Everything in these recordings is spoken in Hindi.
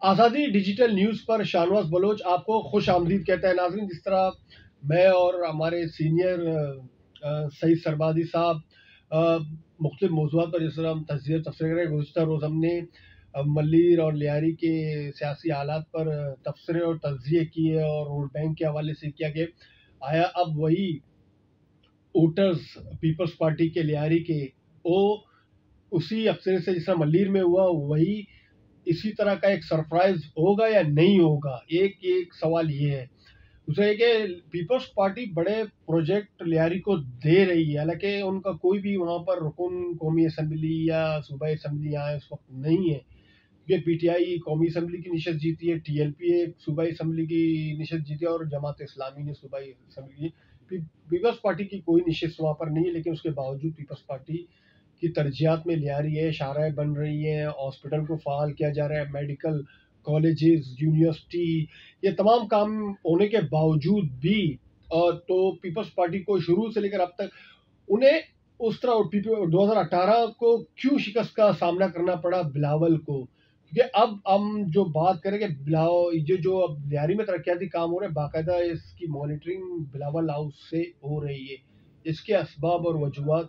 आज़ादी डिजिटल न्यूज़ पर शाहनवाज बलोच आपको खुश आमदीद कहते हैं। नाज़रीन, जिस तरह मैं और हमारे सीनियर सईद सरबादी साहब मुख्तलिफ मौज़ूआत पर जिस तरह हम तजिया तबसरे कर रहे हैं, गुज़िश्ता रोज़ हमने मल्लीर और लियारी के सियासी हालात पर तबसरे और तजिए किए और वोट बैंक के हवाले से किया कि आया अब वही वोटर्स पीपल्स पार्टी के लियारी के वो उसी अफसरे से जिस तरह मल्लीर में हुआ वही इसी तरह का एक सरप्राइज होगा या नहीं होगा। एक एक सवाल ये है। दूसरा ये कि पीपल्स पार्टी बड़े प्रोजेक्ट लियारी को दे रही है, हालांकि उनका कोई भी वहाँ पर रुकन कौमी असम्बली या सूबाई असम्बली यहाँ इस वक्त नहीं है, क्योंकि पीटीआई कौमी असम्बली की निशस्त जीती है, टीएलपी एक सूबाई असम्बली की निशस्त जीती है और जमात इस्लामी ने सूबाई असम्बली की। पीपल्स पार्टी की कोई निशस्त वहाँ पर नहीं है, लेकिन उसके बावजूद पीपल्स पार्टी की तरजीहात में लियारी है, शाहराहें बन रही हैं, हॉस्पिटल को फ़ाल किया जा रहा है, मेडिकल कॉलेजेस, यूनिवर्सिटी, ये तमाम काम होने के बावजूद भी तो पीपल्स पार्टी को शुरू से लेकर अब तक उन्हें उस तरह 2018 को क्यों शिकस्त का सामना करना पड़ा बिलावल को। क्योंकि अब हम जो बात करें कि जो अब लियारी में तरक्याती काम हो रहे हैं, बाकायदा इसकी मॉनिटरिंग बिलावल हाउस से हो रही है। इसके असबाब और वजूहात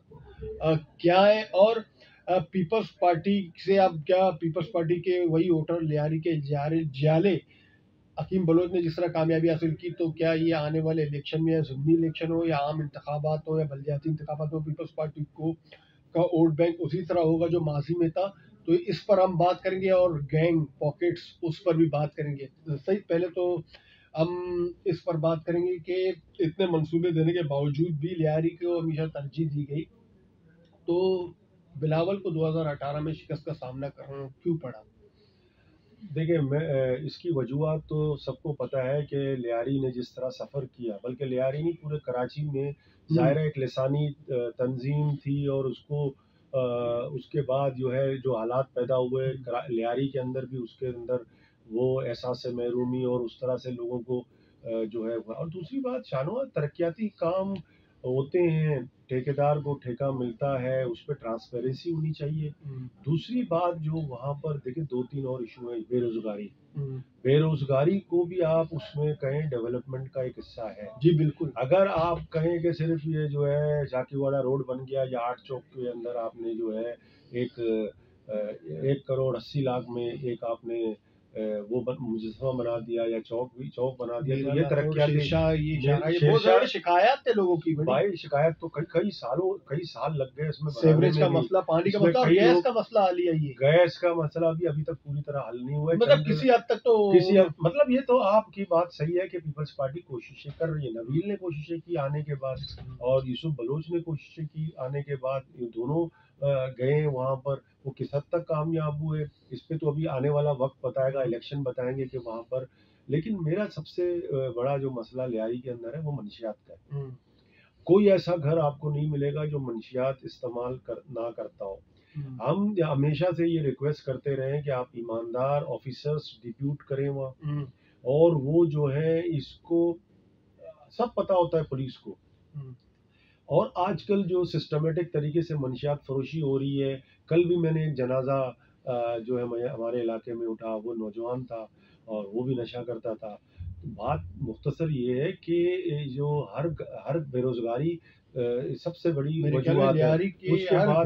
क्या है, और पीपल्स पार्टी से अब क्या पीपल्स पार्टी के वही वोटर लियारी के जियाले हकीम बलोच ने जिस तरह कामयाबी हासिल की, तो क्या ये आने वाले इलेक्शन में या ज़िमनी इलेक्शन हो या आम इंतखाबात हो या बलदियाती इंतखाबात हो, पीपल्स पार्टी को का वोट बैंक उसी तरह होगा जो माजी में था। तो इस पर हम बात करेंगे और गैंग पॉकेट्स उस पर भी बात करेंगे। सही, पहले तो हम इस पर बात करेंगे कि इतने मंसूबे देने के बावजूद भी लियारी को हमेशा तरजीह दी गई, तो बिलावल को 2018 में शिकस्त का सामना करना क्यों पड़ा? देखिए, इसकी वजूहत तो सबको पता है कि लियारी ने जिस तरह सफ़र किया, बल्कि लियारी नहीं, पूरे कराची में ज़ाहिर है एक लिसानी तंजीम थी, और उसके बाद जो है जो हालात पैदा हुए लियारी के अंदर भी, उसके अंदर वो एहसास महरूमी और उस तरह से लोगों को जो है और दूसरी बात, शानवा तरक्याती काम होते हैं, ठेकेदार को ठेका मिलता है, उस पर ट्रांसपेरेंसी होनी चाहिए। दूसरी बात जो वहाँ पर देखिए, 2-3 और इशू है। बेरोजगारी, बेरोजगारी को भी आप उसमें कहें डेवलपमेंट का एक हिस्सा है। जी बिल्कुल। अगर आप कहें कि सिर्फ ये जो है झाकीवाड़ा रोड बन गया या 8 चौक के अंदर आपने जो है एक 1 करोड़ 80 लाख में एक आपने वो मुजस्समा बना दिया या चौक बना दिया, तो ये तरक्याती बहुत शिकायत थे लोगों की। भाई शिकायत तो कई साल लग गए इसमें सेवरेज का मसला, पानी का मसला, गैस का मसला हल ही है। गैस का मसला भी अभी तक पूरी तरह हल नहीं हुआ है। मतलब किसी हद तक तो मतलब ये तो आपकी बात सही है कि पीपल्स पार्टी कोशिशें कर रही है। नबील ने कोशिशें की आने के बाद, और यूसुफ बलोच ने कोशिशें की आने के बाद, ये दोनों गए वहां पर, वो किस हद तक कामयाब हुए इस पे तो अभी आने वाला वक्त बताएगा, इलेक्शन बताएंगे कि वहां पर। लेकिन मेरा सबसे बड़ा जो मसला लियारी के अंदर है वो मंशियात का है। कोई ऐसा घर आपको नहीं मिलेगा जो मंशियात इस्तेमाल ना करता हो। हम हमेशा से ये रिक्वेस्ट करते रहे कि आप ईमानदार ऑफिसर्स डिप्यूट करें वहाँ, और वो जो है इसको सब पता होता है पुलिस को। और आजकल जो सिस्टमेटिक तरीके से मंशियात फरोशी हो रही है, कल भी मैंने एक जनाजा जो है हमारे इलाके में उठा, वो नौजवान था और वो भी नशा करता था। तो बात मुख्तसर ये है कि जो हर बेरोजगारी सबसे बड़ी वजूहत है। उसके बाद हर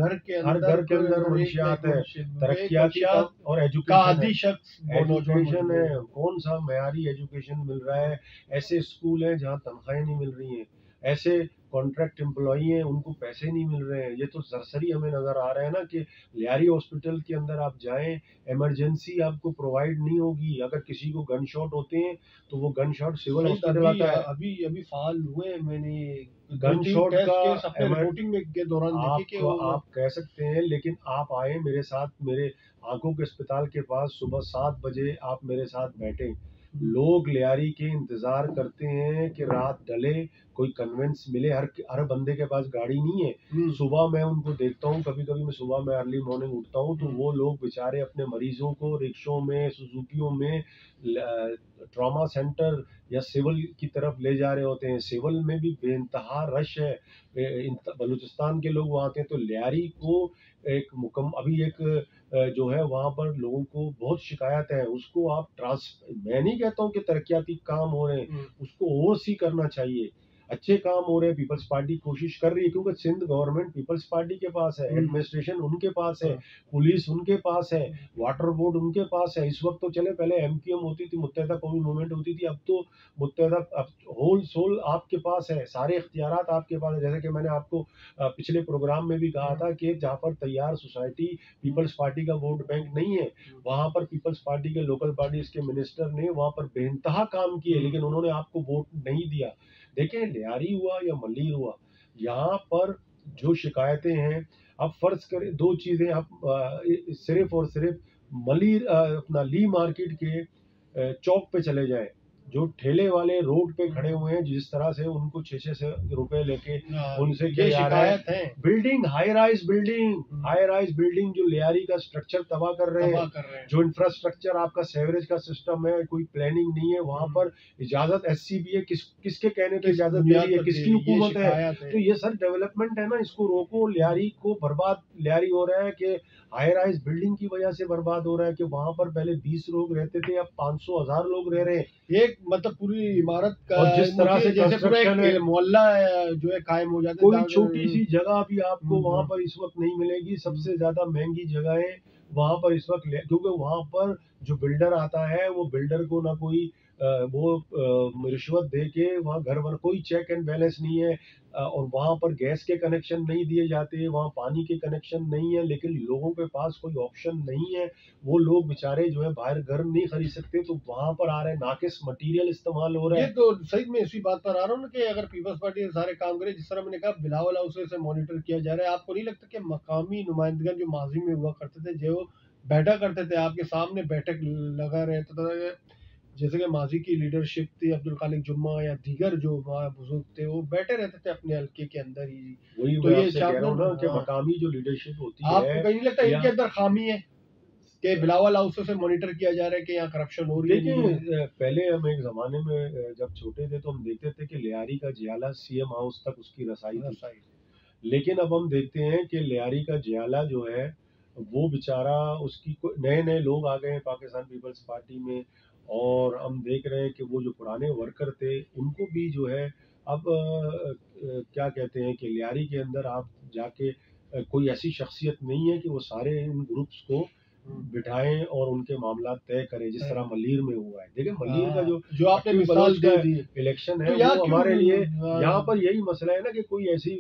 घर के अंदर मंशियात है, तरक्यात और एजुकेशन है। कौन सा मयारी एजुकेशन मिल रहा है? ऐसे स्कूल हैं जहाँ तनख्वाहें नहीं मिल रही हैं, ऐसे कॉन्ट्रैक्ट एम्प्लॉई हैं उनको पैसे नहीं मिल रहे हैं। ये तो सरसरी हमें नज़र आ रहा है ना कि लियारी हॉस्पिटल के अंदर आप जाएं, इमरजेंसी आपको प्रोवाइड नहीं होगी। अगर किसी को गन शॉट होते हैं तो वो गन शॉट सिविल हॉस्पिटल आता है। अभी फाल हुए, मैंने गन शॉट का रिपोर्टिंग में के दौरान देखी कि आप कह सकते हैं, लेकिन आप आए मेरे साथ, मेरे आंखों के अस्पताल के पास सुबह 7 बजे आप मेरे साथ बैठे। लोग लियारी के इंतजार करते हैं कि रात ढले, कोई कन्वेंस मिले। हर बंदे के पास गाड़ी नहीं है। सुबह मैं उनको देखता हूँ, कभी कभी मैं सुबह में अर्ली मॉर्निंग उठता हूँ तो वो लोग बेचारे अपने मरीजों को रिक्शों में, सुजुकियों में ट्रॉमा सेंटर या सिविल की तरफ ले जा रहे होते हैं। सिविल में भी बेइंतहा रश है, बलूचिस्तान के लोग वहाँ आते हैं। तो लियारी को अभी एक जो है वहाँ पर लोगों को बहुत शिकायत है, उसको आप मैं नहीं कहता हूँ कि तरक्याती काम हो रहे हैं, उसको ओवरसी करना चाहिए। अच्छे काम हो रहे हैं, पीपल्स पार्टी कोशिश कर रही है, क्योंकि सिंध गवर्नमेंट पीपल्स पार्टी के पास है, एडमिनिस्ट्रेशन उनके पास है, पुलिस उनके पास है, वाटर बोर्ड उनके पास है। इस वक्त तो चले, पहले एमक्यूएम होती थी, मुत्तहदा कौमी मूवमेंट होती थी, अब तो मुत्तहदा अब होल सोल आपके पास है, सारे इख्तियारात आपके पास है। जैसे कि मैंने आपको पिछले प्रोग्राम में भी कहा था कि जहाँ पर तैयार सोसाइटी पीपल्स पार्टी का वोट बैंक नहीं है, वहां पर पीपल्स पार्टी के लोकल पार्टीज के मिनिस्टर ने वहां पर बेइंतहा काम किए, लेकिन उन्होंने आपको वोट नहीं दिया। देखिए, लियारी हुआ या मलीर हुआ, यहाँ पर जो शिकायतें हैं, आप फर्ज करें दो चीजें, आप सिर्फ और सिर्फ मलीर अपना ली मार्केट के चौक पे चले जाए, जो ठेले वाले रोड पे खड़े हुए हैं, जिस तरह से उनको 600 रुपए लेके उनसे क्या ये जा रहा है, शिकायत है। बिल्डिंग हाई राइज बिल्डिंग जो लियारी का स्ट्रक्चर तबाह कर रहे हैं, जो इंफ्रास्ट्रक्चर आपका सेवरेज का सिस्टम है, कोई प्लानिंग नहीं है वहां पर। इजाजत एससीबीए किसके कहने पे इजाजत दे रही है, किसकी हुकूमत है? तो ये सर डेवलपमेंट है ना, इसको रोको। लियारी को बर्बाद लियारी हो रहा है कि हाई राइज बिल्डिंग की वजह से बर्बाद हो रहा है, कि वहां पर पहले 20 लोग रहते थे, अब 500,000 लोग रह रहे हैं। एक मतलब पूरी इमारत का, और जिस तरह से जैसे पूरा कंस्ट्रक्शन है, एक मोहल्ला जो है कायम हो जाता है। कोई छोटी सी जगह भी आपको वहां पर इस वक्त नहीं मिलेगी। सबसे ज्यादा महंगी जगहें वहां पर इस वक्त, क्योंकि वहां पर जो बिल्डर आता है, वो बिल्डर को ना कोई रिश्वत दे के वहाँ घर बन, कोई चेक एंड बैलेंस नहीं है। और वहां पर गैस के कनेक्शन नहीं दिए जाते, वहाँ पानी के कनेक्शन नहीं है, लेकिन लोगों के पास कोई ऑप्शन नहीं है। वो लोग बेचारे जो है बाहर घर नहीं खरीद सकते, तो वहां पर आ रहे हैं, नाकिस मटेरियल इस्तेमाल हो रहा है। ये तो सही में इसी बात पर आ रहा हूँ ना कि अगर पीपल्स पार्टी ये सारे काम करे, जिस तरह मैंने कहा बिलावल हाउस से मॉनिटर किया जा रहा है, आपको नहीं लगता कि मकामी नुमाइंदगण जो माजी में हुआ करते थे, जो बैठा करते थे आपके सामने, बैठक लगा रहता था, जैसे कि माजी की लीडरशिप थी, अब्दुल खालिक जुम्मा या दीगर जो बुजुर्ग थे, वो बैठे रहते थे अपने हल्के के अंदर ही। वही तो मैं ये आपसे कह रहा हूँ ना कि मकामी जो लीडरशिप होती है, आपको कहीं नहीं लगता इनके अंदर खामी है कि बिलावल हाउस से मॉनिटर किया जा रहा है कि यहाँ करप्शन हो रही है? देखिए, पहले हम एक जमाने में जब छोटे थे तो हम देखते थे कि लियारी का जियाला सीएम हाउस तक उसकी रसाई थी, लेकिन अब हम देखते हैं कि लियारी का जियाला जो है वो बेचारा, उसकी नए नए लोग आ गए हैं पाकिस्तान पीपल्स पार्टी में, और हम देख रहे हैं कि वो जो पुराने वर्कर थे उनको भी जो है अब क्या कहते हैं कि लियारी के अंदर आप जाके कोई ऐसी शख्सियत नहीं है कि वो सारे इन ग्रुप्स को बिठाएं और उनके मामला तय करें, जिस तरह मलीर में हुआ है। देखिए, मलीर का जो आपने मिसाल दे दी, इलेक्शन है, वो हमारे लिए यहाँ पर यही मसला है ना कि कोई ऐसी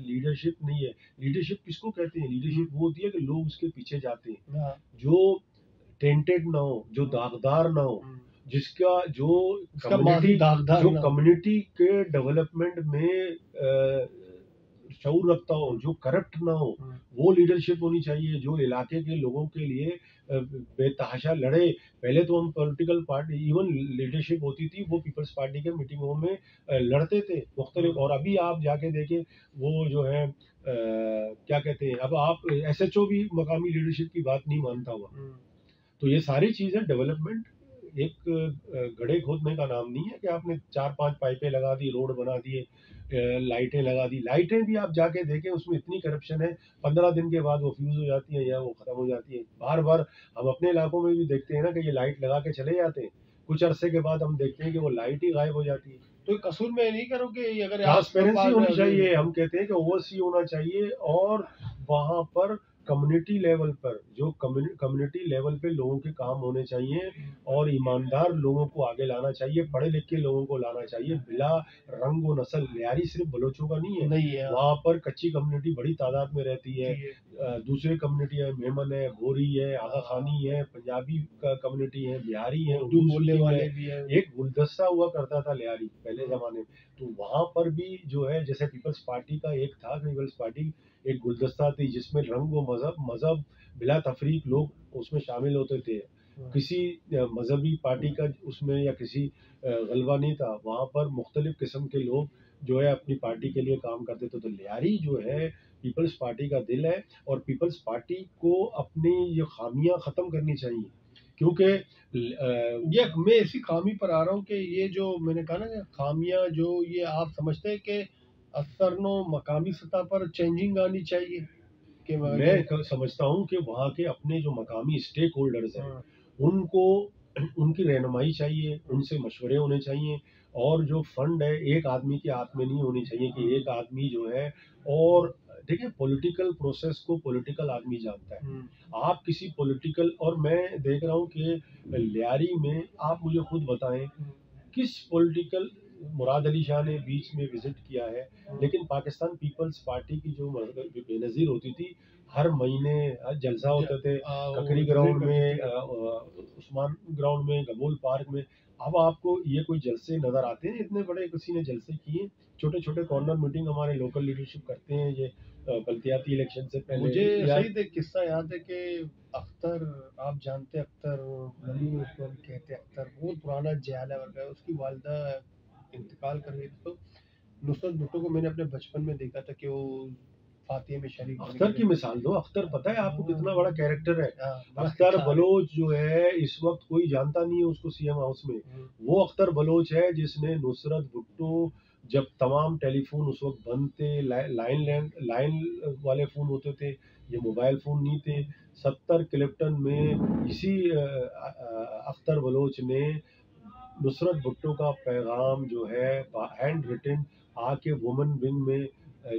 लीडरशिप नहीं है। लीडरशिप किसको कहते हैं? लीडरशिप वो होती है कि लोग उसके पीछे जाते हैं, जो टेंटेड ना हो, जो दागदार ना हो, जिसका जो कम्युनिटी के डेवलपमेंट में शऊर रखता हो, जो करप्ट ना हो, वो लीडरशिप होनी चाहिए, जो इलाके के लोगों के लिए बेतहाशा लड़े। पहले तो हम पॉलिटिकल पार्टी, इवन लीडरशिप होती थी, वो पीपल्स पार्टी के मीटिंगों में लड़ते थे मुख्तलिफ। और अभी आप जाके देखें, वो जो है क्या कहते हैं, अब आप एसएचओ भी मकामी लीडरशिप की बात नहीं मानता हुआ। तो ये सारी चीजें डेवलपमेंट एक गड्ढे खोदने का नाम नहीं है कि आपने 4-5 पाइपें लगा दी, रोड बना दिए, लाइटें लगा दी। लाइटें भी आप जाके देखें, उसमें इतनी करप्शन है, 15 दिन के बाद वो फ्यूज हो जाती है या वो खत्म हो जाती है। बार बार हम अपने इलाकों में भी देखते हैं ना कि ये लाइट लगा के चले जाते हैं, कुछ अरसे के बाद हम देखते हैं कि वो लाइट ही गायब हो जाती है। तो कसूर में नहीं करो कि अगर ट्रांसपेरेंसी होनी चाहिए, हम कहते हैं कि ओवरसी होना चाहिए, और वहां पर कम्युनिटी लेवल पर जो कम्युनिटी लेवल पे लोगों के काम होने चाहिए, और ईमानदार लोगों को आगे लाना चाहिए, पढ़े लिखे लोगों को लाना चाहिए, बिला रंग व नस्ल। लियारी सिर्फ बलोचों का नहीं है, वहाँ पर कच्ची कम्युनिटी बड़ी तादाद में रहती है, दूसरे कम्युनिटी है, मेमन है, भोरी है, आगा खानी है, पंजाबी का कम्युनिटी है, बिहारी है, उर्दू बोलने वाले भी है। एक गुलदस्ता हुआ करता था लियारी पहले जमाने में, तो वहां पर भी जो है, जैसे पीपल्स पार्टी का एक था, पीपल्स पार्टी एक गुलदस्ता थी जिसमें रंग व मजहब बिला तफरीक लोग उसमें शामिल होते थे। किसी मजहबी पार्टी का उसमें या किसी गलबा नहीं था, वहां पर मुख्तलिफ किस्म के लोग जो है अपनी पार्टी के लिए काम करते थे। तो लियारी जो है पीपल्स पार्टी का दिल है, और पीपल्स पार्टी को अपनी ये खामियां खत्म करनी चाहिए, क्योंकि ये मैं इसी खामी पर आ रहा हूँ कि ये जो मैंने कहा ना कि खामियां, जो ये आप समझते हैं कि असरनो मकामी सतह पर चेंजिंग आनी चाहिए कि मैं समझता हूँ कि वहाँ के अपने जो मकामी स्टेक होल्डर्स हैं, हाँ, उनको उनकी रहनुमाई चाहिए, उनसे मशवरे होने चाहिए, और जो फंड है एक आदमी के हाथ में नहीं होनी चाहिए कि एक आदमी जो है। और देखिए, पॉलिटिकल प्रोसेस को पॉलिटिकल आदमी जानता है। आप किसी पॉलिटिकल, और मैं देख रहा हूँ कि लियारी में, आप मुझे खुद बताएं किस पॉलिटिकल, मुराद अली शाह ने बीच में विजिट किया है, लेकिन पाकिस्तान पीपल्स पार्टी की जो बेनज़ीर होती थी, हर महीने जलसा होते थे, ककरी ग्राउंड में, उस्मान ग्राउंड में, गबोल पार्क में। अब आपको ये कोई जलसे नजर आते हैं? इतने बड़े किसी ने जलसे किए? छोटे छोटे कॉर्नर मीटिंग हमारे लोकल लीडरशिप करते हैं, ये बल्दियाती इलेक्शन से पहले। मुझे या सही एक किस्सा याद है कि अख्तर, आप जानते हैं अख्तर नबी, उसको हम कहते हैं अख्तर, बहुत पुराना जयाला वर्ग है। उसकी वालदा इंतकाल कर गई थी, तो नुसरत भुट्टो को मैंने अपने बचपन में देखा था कि वो फातिहा में शरीक होने अख्तर के की लिए। मिसाल दो। अख्तर पता है आपको कितना बड़ा कैरेक्टर है? हाँ, बड़ा अख्तर अच्छा है। बलोच जो है, इस वक्त कोई जानता नहीं है उसको सीएम हाउस में। वो अख्तर बलोच है जिसने नुसरत भुट्टो, जब तमाम टेलीफोन उस वक्त बंद थे, लाइन वाले फोन होते थे, ये मोबाइल फोन नहीं थे, 70 क्लिफ्टन में इसी अख्तर बलोच ने नुसरत भुट्टो का पैगाम जो है हैंड रिटन आके वुमेन विंग में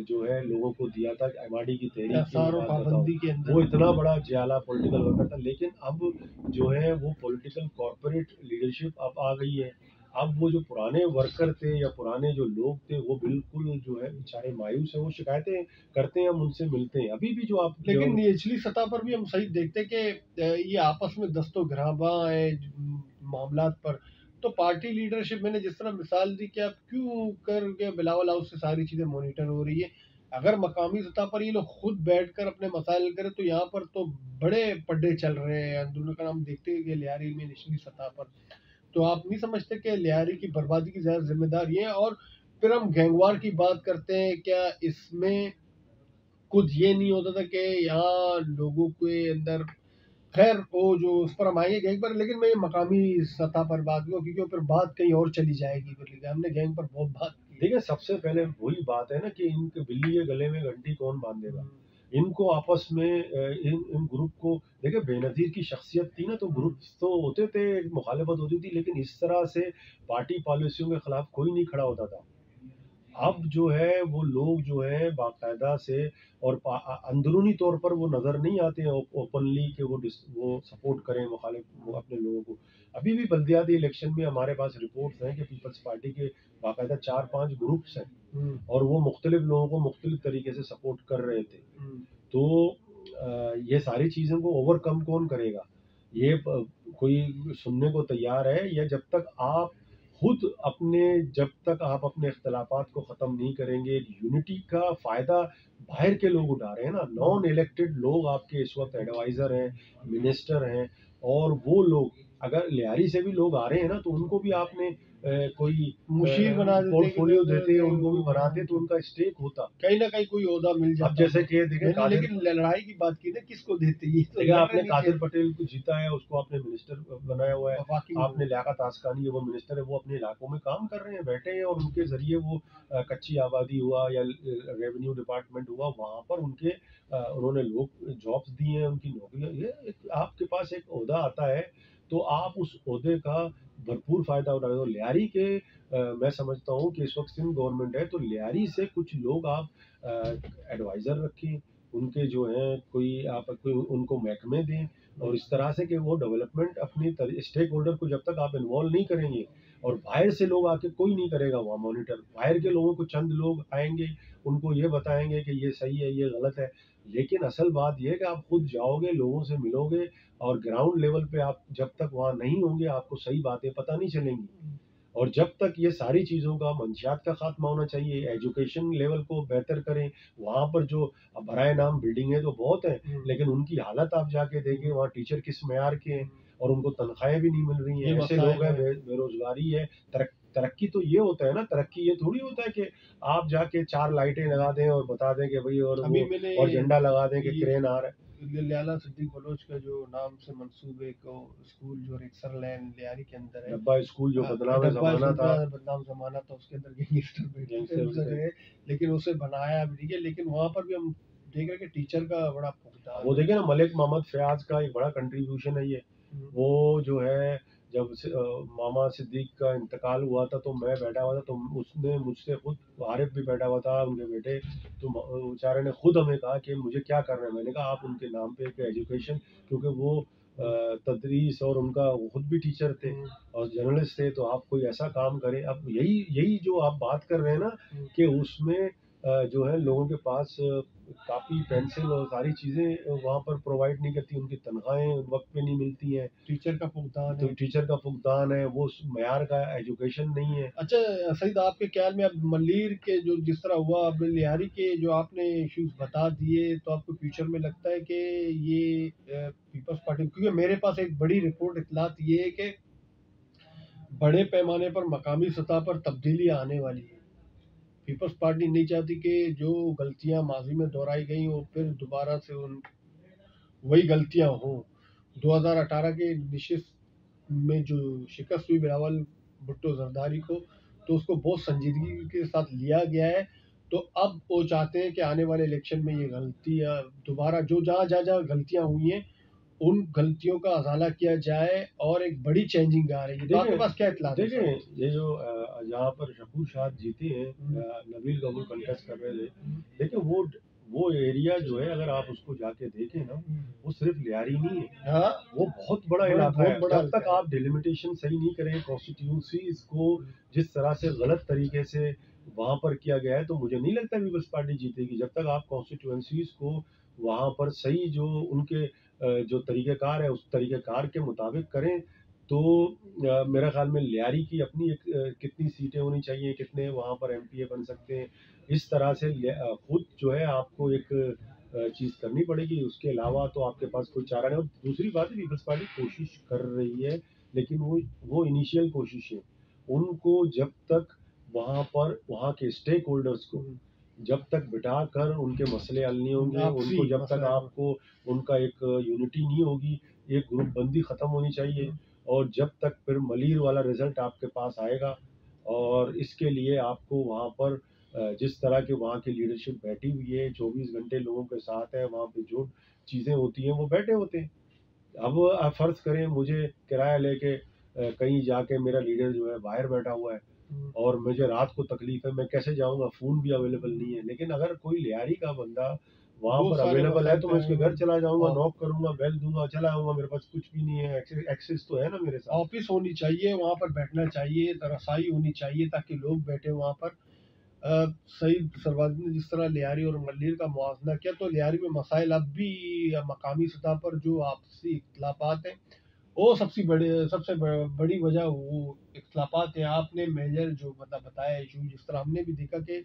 जो है लोगों को दिया था। एमआरडी की तहरीक की सारों बात बताओ, पाबंदी के अंदर वो इतना बड़ा जियाला पॉलिटिकल वर्कर था। लेकिन अब जो है वो पॉलिटिकल कॉरपोरेट लीडरशिप अब आ गई है। अब वो जो पुराने वर्कर थे या पुराने जो लोग थे, वो बिल्कुल जो है बेचारे मायूस है। वो शिकायतें करते हैं, हम उनसे मिलते हैं अभी भी। जो आप लेकिन जो निचली सतह पर भी हम सही देखते हैं कि ये आपस में दस्तो ग्राबा है मामलात पर। तो पार्टी लीडरशिप, मैंने जिस तरह मिसाल दी कि आप क्यों कर के बिलावल हाउस से सारी चीजें मॉनिटर हो रही है, अगर मकामी सतह पर ये लोग खुद बैठकर अपने मसाइल करें तो यहाँ पर तो बड़े पड्डे चल रहे हैं अंदरूनी का। हम देखते हैं कि लियारी में निचली सतह पर तो आप नहीं समझते कि लियारी की बर्बादी की ज्यादा जिम्मेदार ये है। और फिर हम गैंगवार की बात करते हैं, क्या इसमें कुछ ये नहीं होता था कि यहाँ लोगों के अंदर, खैर वो जो उस पर हम आएंगे गैंग पर, लेकिन मैं ये मकामी सतह पर बात करूँ क्योंकि फिर बात कहीं और चली जाएगी। फिर हमने गैंग पर बहुत बात की। देखिए, सबसे पहले वही बात है ना कि इनके बिल्ली के गले में घंटी कौन बांधेगा? इनको आपस में इन इन ग्रुप को देखिए, बेनज़ीर की शख्सियत थी ना, तो ग्रुप तो होते थे, मुखालफत होती थी, लेकिन इस तरह से पार्टी पॉलिसियों के खिलाफ कोई नहीं खड़ा होता था। अब जो है वो लोग जो है बाकायदा से, और अंदरूनी तौर पर वो नज़र नहीं आते हैं ओपनली कि वो सपोर्ट करें मुखालिफ वो अपने लोगों को। अभी भी बल्दियाती इलेक्शन में हमारे पास रिपोर्ट्स हैं कि पीपल्स पार्टी के बाकायदा 4-5 ग्रुप्स हैं, और वो मुख्तलिफ लोगों को मुख्तलिफ तरीके से सपोर्ट कर रहे थे। तो ये सारी चीज़ों को ओवरकम कौन करेगा? ये कोई सुनने को तैयार है? या जब तक आप अपने इख्तलाफात को ख़त्म नहीं करेंगे, यूनिटी का फ़ायदा बाहर के लोग उठा रहे हैं ना, नॉन इलेक्टेड लोग आपके इस वक्त एडवाइज़र हैं, मिनिस्टर हैं, और वो लोग, अगर लियारी से भी लोग आ रहे हैं ना, तो उनको भी आपने कोई मुशीर बना देते पोर्टफोलियो देते, उनको भी बनाते, तो उनका स्टेक होता। कहीं ना कहीं कोई ओहदा मिल अब जाता। जैसे कि देखिए मैंने कादिर, लेकिन लड़ाई की बात की ना, किसको देते ये तो देखिए लड़ आपने रहे कादिर नीचे। पटेल को जीता है, उसको आपने मिनिस्टर बनाया हुआ है। वफाकी आपने लियाकत आसकानी है, वो मिनिस्टर है, वो अपने इलाकों में काम कर रहे हैं, बैठे हैं, और उनके जरिए वो कच्ची आबादी हुआ या रेवेन्यू डिपार्टमेंट हुआ, वहाँ पर उन्होंने लोग जॉब्स दी हैं, उनकी नौकरियाँ। आपके पास एक ओहदा आता है, तो आप उस ओहदे का भरपूर फायदा उठा रहे हो। लियारी के मैं समझता हूँ कि इस वक्त सिंध गवर्नमेंट है, तो लियारी से कुछ लोग आप एडवाइजर रखें, उनके जो हैं कोई उनको महकमे दें, और इस तरह से कि वो डेवलपमेंट अपनी स्टेक होल्डर को जब तक आप इन्वॉल्व नहीं करेंगे, और बाहर से लोग आके कोई नहीं करेगा वहाँ मॉनिटर। बाहर के लोगों को चंद लोग आएंगे, उनको ये बताएंगे कि ये सही है, ये गलत है, लेकिन असल बात यह है कि आप खुद जाओगे, लोगों से मिलोगे, और ग्राउंड लेवल पे आप जब तक वहाँ नहीं होंगे, आपको सही बातें पता नहीं चलेंगी। और जब तक ये सारी चीज़ों का, मंशियात का खात्मा होना चाहिए, एजुकेशन लेवल को बेहतर करें। वहाँ पर जो बराए नाम बिल्डिंगें तो बहुत हैं, लेकिन उनकी हालत आप जाके देखें, वहाँ टीचर किस मेयार के हैं, और उनको तनख्वाहें भी नहीं मिल रही हैं। ऐसे लोग हैं, बेरोजगारी है। तरक्की तो ये होता है ना, तरक्की ये थोड़ी होता है कि आप जाके 4 लाइटें लगा दें और बता दें कि भाई, और झंडा लगा दें कि क्रेन आ रहा है। लाला सिद्दीक बलोच का जो नाम से मंसूब एक स्कूल जो रेक्सर लैन लियारी के अंदर है, डब्बा स्कूल जो बदनाम जमाना था, बदनाम जमाना था, उसके अंदर गैंगस्टर है, लेकिन उसे बनाया भी नहीं है। लेकिन वहाँ पर भी हम देख रहे हैं कि टीचर का बड़ा फुकदान वो देखिए ना, मलिक मोहम्मद फयाज का एक बड़ा कंट्रीब्यूशन है ये। है। वो जो है, जब मामा सिद्दीक का इंतकाल हुआ था तो मैं बैठा हुआ था, तो उसने मुझसे खुद, आरिफ भी बैठा हुआ था उनके बेटे, तो बेचारे ने खुद हमें कहा कि मुझे क्या करना है। मैंने कहा आप उनके नाम पे एक एजुकेशन, क्योंकि वो तदरीस, और उनका वो खुद भी टीचर थे और जर्नलिस्ट थे, तो आप कोई ऐसा काम करें। अब यही यही जो आप बात कर रहे हैं ना, कि उसमें जो है लोगों के पास कापी पेंसिल और सारी चीज़ें वहाँ पर प्रोवाइड नहीं करती, उनकी तनख्वाहें वक्त पे नहीं मिलती हैं, टीचर का फुकदान तो है। टीचर का फुकदान है, वो उस मयार का एजुकेशन नहीं है। अच्छा सईद, आपके ख्याल में अब मल्लीर के जो जिस तरह हुआ, अब लिहारी के जो आपने इश्यूज बता दिए, तो आपको फ्यूचर में लगता है कि ये पीपल्स पार्टी, क्योंकि मेरे पास एक बड़ी रिपोर्ट इतलात ये है कि बड़े पैमाने पर मकामी सतह पर तब्दीली आने वाली है। पीपल्स पार्टी नहीं चाहती कि जो गलतियां माजी में दोहराई गई वो फिर दोबारा से उन वही गलतियां हों। 2018 के निशिस्त में जो शिकस्त हुई बिलावल भुट्टो जरदारी को, तो उसको बहुत संजीदगी के साथ लिया गया है। तो अब वो चाहते हैं कि आने वाले इलेक्शन में ये गलतियां दोबारा, जो जहाँ जहाँ जहाँ गलतियां हुई हैं उन गलतियों का अजाला किया जाए, और एक बड़ी चेंजिंग आ रही है। तो आपके पास क्या इतला है? देखिए, ये जो यहाँ पर शकूर शाह जीते हैं, नबील कबूल कंटेस्ट कर रहे थे, देखिए वो एरिया जो है, अगर आप उसको जाके देखें ना, वो सिर्फ लियारी नहीं है, हाँ, वो बहुत बड़ा बहुत- इलाका बहुत है। बड़ा जब तक इलाका है। आप डिलिमिटेशन सही नहीं करें, कॉन्स्टिट्यूंसी इसको जिस तरह से गलत तरीके से वहां पर किया गया है, तो मुझे नहीं लगता पीपल्स पार्टी जीतेगी। जब तक आप कॉन्स्टिट्यूंसीज को वहां पर सही, जो उनके जो तरीक़ेकार है उस तरीक़ेकार के मुताबिक करें, तो मेरा ख्याल में लियारी की अपनी एक कितनी सीटें होनी चाहिए, कितने वहाँ पर एमपीए बन सकते हैं, इस तरह से खुद जो है आपको एक चीज़ करनी पड़ेगी। उसके अलावा तो आपके पास कोई चारा नहीं। और दूसरी बात है, पीपल्स पार्टी कोशिश कर रही है, लेकिन वो इनिशियल कोशिश है। उनको जब तक वहाँ पर वहाँ के स्टेक होल्डर्स को जब तक बिठाकर उनके मसले हल नहीं होंगे, आपसी उनको जब तक मसला है। आपको उनका एक यूनिटी नहीं होगी, एक ग्रुप बंदी ख़त्म होनी चाहिए, और जब तक फिर मलीर वाला रिजल्ट आपके पास आएगा। और इसके लिए आपको वहाँ पर जिस तरह की वहाँ की लीडरशिप बैठी हुई है, 24 घंटे लोगों के साथ है, वहाँ पे जो चीज़ें होती हैं वो बैठे होते हैं। अब आप फ़र्ज़ करें, मुझे किराया लेके कहीं जाके मेरा लीडर जो है बाहर बैठा हुआ है, और मुझे रात को तकलीफ है, मैं कैसे जाऊँगा? फ़ोन भी अवेलेबल नहीं है। लेकिन अगर कोई लियारी का बंदा वहाँ बहुत पर सारे अवेलेबल है, मसाइल तो मैं उसके हैं। घर चला जाऊँगा, और नॉक करूँगा, बेल दूँगा, चला आऊँगा। मेरे पास कुछ भी नहीं है, एक्सेस तो है ना मेरे साथ। ऑफिस होनी चाहिए, वहाँ पर बैठना चाहिए, रसाई होनी चाहिए ताकि लोग बैठे वहाँ पर। सईद सरवादी ने जिस तरह लियारी और मल्लीर का मुआवजा किया, तो लियारी में मसाइल अब भी मकामी सतह पर जो आपसी इख्तलाफात हैं, वो सबसे बड़ी वजह वो इख्तलाफात है। आपने मेजर जो मतलब बताया इशू, जिस तरह हमने भी देखा कि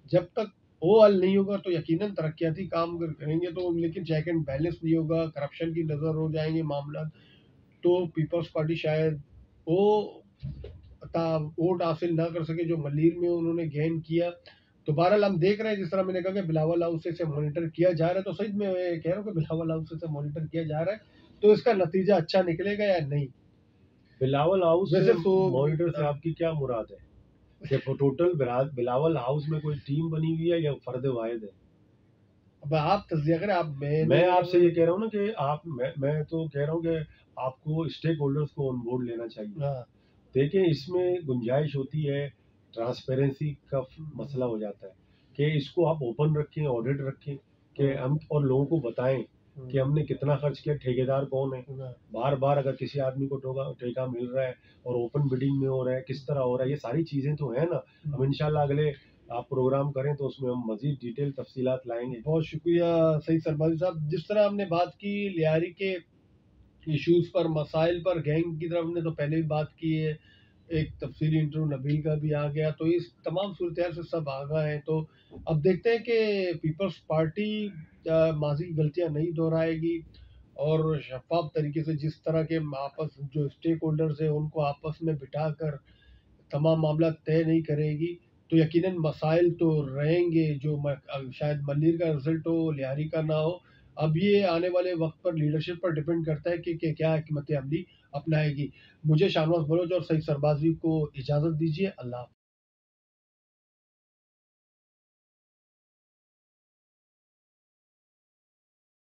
जब तक वो हल नहीं होगा तो यकीनन तरक्याती काम करेंगे, तो लेकिन चेक एंड बैलेंस नहीं होगा, करप्शन की नज़र हो जाएंगे मामला, तो पीपल्स पार्टी शायद वो वोट हासिल ना कर सके जो मल्लीर में उन्होंने गेन किया। तो बहरहाल हम देख रहे हैं, जिस तरह मैंने कहा कि बिलावल हाउस से मॉनिटर किया जा रहा है, तो सही में मैं कह रहा हूँ कि बिलावल हाउस से मॉनिटर किया जा रहा है, तो इसका नतीजा अच्छा निकलेगा या नहीं? बिलावल हाउस वैसे से तो मॉनिटर से आपकी क्या मुराद है? कि टोटल बिलावल हाउस में कोई टीम बनी हुई है या फर्द वाहिद है? अब आप तज्जिया करें, आप मैं आपसे ये कह रहा हूँ ना कि मैं तो कह रहा हूँ कि आपको स्टेक होल्डर्स को ऑन बोर्ड लेना चाहिए। हाँ, देखिए, इसमें गुंजाइश होती है, ट्रांसपेरेंसी का मसला हो जाता है, कि इसको आप ओपन रखें, ऑडिट रखें, कि हम और लोगों को बताएं कि हमने कितना खर्च किया, ठेकेदार कौन है, हाँ। बार बार अगर किसी आदमी को ठेका मिल रहा है और ओपन बिडिंग में हो रहा है, किस तरह हो रहा है, ये सारी चीज़ें तो है ना। हम इंशाल्लाह अगले आप प्रोग्राम करें तो उसमें हम मजीद डिटेल तफसीलात लाएंगे। बहुत शुक्रिया सईद सरबाजी साहब। जिस तरह हमने बात की लियारी के इश्यूज पर, मसाइल पर, गैंग की तरफ हमने तो पहले भी बात की है, एक तफसीली इंटरव्यू नबील का भी आ गया, तो इस तमाम सूरत से सब आगा हैं। तो अब देखते हैं कि पीपल्स पार्टी माजी की गलतियां नहीं दोहराएगी, और शफाफ तरीके से जिस तरह के आपस जो स्टेक होल्डर्स हैं उनको आपस में बिठाकर तमाम मामला तय नहीं करेगी, तो यकीनन मसाइल तो रहेंगे। जो शायद मल्लीर का रिजल्ट हो, लियारी का ना हो। अब ये आने वाले वक्त पर लीडरशिप पर डिपेंड करता है कि क्या हिकमत अमली अपनाएगी। मुझे शाहनवाज बलोच और सईद सरबाजी को इजाज़त दीजिए। अल्लाह हाफ़िज़।